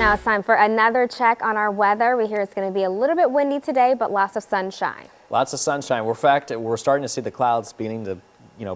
Now it's time for another check on our weather. We hear it's going to be a little bit windy today, but lots of sunshine. Lots of sunshine. In fact, we're starting to see the clouds beginning to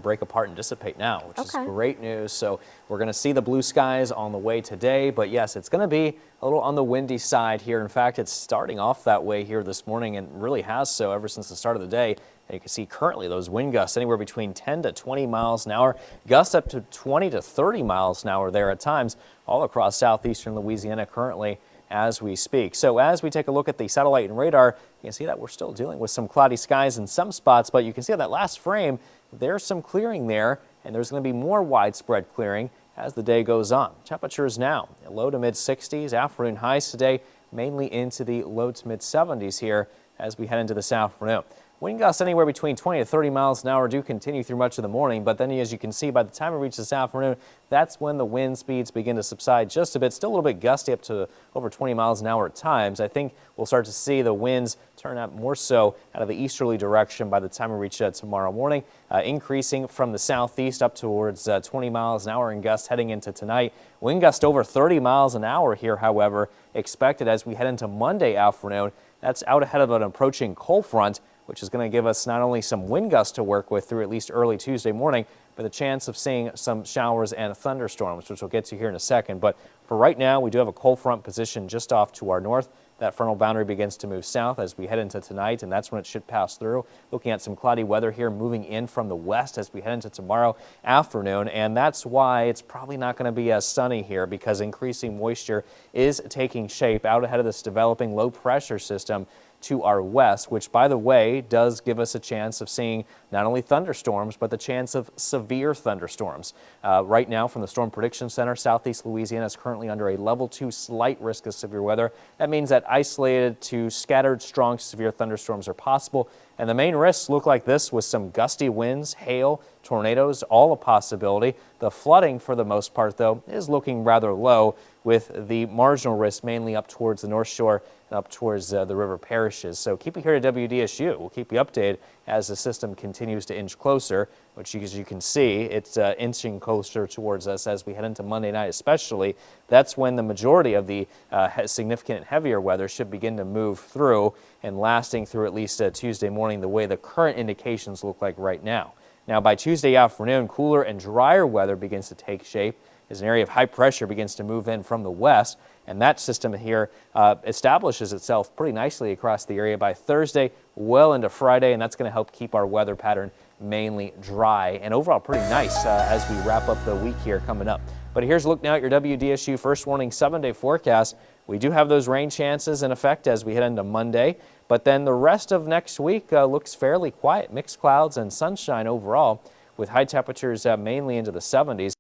break apart and dissipate now, which is great news. So we're going to see the blue skies on the way today. But yes, it's going to be a little on the windy side here. In fact, it's starting off that way here this morning and really has so ever since the start of the day. And you can see currently those wind gusts anywhere between 10 to 20 miles an hour, gusts up to 20 to 30 miles an hour there at times, all across southeastern Louisiana currently as we speak. So as we take a look at the satellite and radar, you can see that we're still dealing with some cloudy skies in some spots, but you can see on that last frame, there's some clearing there, and there's going to be more widespread clearing as the day goes on. Temperatures now low to mid 60s, afternoon highs today mainly into the low to mid 70s here as we head into this afternoon. Wind gusts anywhere between 20 to 30 miles an hour do continue through much of the morning, but then as you can see, by the time it reaches this afternoon, that's when the wind speeds begin to subside just a bit. Still a little bit gusty up to over 20 miles an hour at times. I think we'll start to see the winds turn out more so out of the easterly direction by the time we reach tomorrow morning, increasing from the southeast up towards 20 miles an hour in gusts heading into tonight. Wind gust over 30 miles an hour here, however, expected as we head into Monday afternoon. That's out ahead of an approaching cold front, which is going to give us not only some wind gusts to work with through at least early Tuesday morning, but the chance of seeing some showers and thunderstorms, which we'll get to here in a second. But for right now, we do have a cold front position just off to our north. That frontal boundary begins to move south as we head into tonight, and that's when it should pass through. Looking at some cloudy weather here moving in from the west as we head into tomorrow afternoon, and that's why it's probably not going to be as sunny here, because increasing moisture is taking shape out ahead of this developing low pressure system to our west, which, by the way, does give us a chance of seeing not only thunderstorms, but the chance of severe thunderstorms. Right now, from the Storm Prediction Center, southeast Louisiana is currently under a level 2 slight risk of severe weather. That means that isolated to scattered strong severe thunderstorms are possible. And the main risks look like this, with some gusty winds, hail, tornadoes, all a possibility. The flooding, for the most part, though, is looking rather low, with the marginal risk mainly up towards the North Shore and up towards the river parishes. So keep it here at WDSU. We'll keep you updated as the system continues to inch closer, which, as you can see, it's inching closer towards us as we head into Monday night especially. That's when the majority of the significant and heavier weather should begin to move through and lasting through at least Tuesday morning, the way the current indications look like right now. Now, by Tuesday afternoon, cooler and drier weather begins to take shape as an area of high pressure begins to move in from the west, and that system here establishes itself pretty nicely across the area by Thursday, well into Friday, and that's going to help keep our weather pattern mainly dry and overall pretty nice as we wrap up the week here coming up. But here's a look now at your WDSU First Warning 7-day forecast. We do have those rain chances in effect as we head into Monday, but then the rest of next week looks fairly quiet. Mixed clouds and sunshine overall, with high temperatures mainly into the 70s.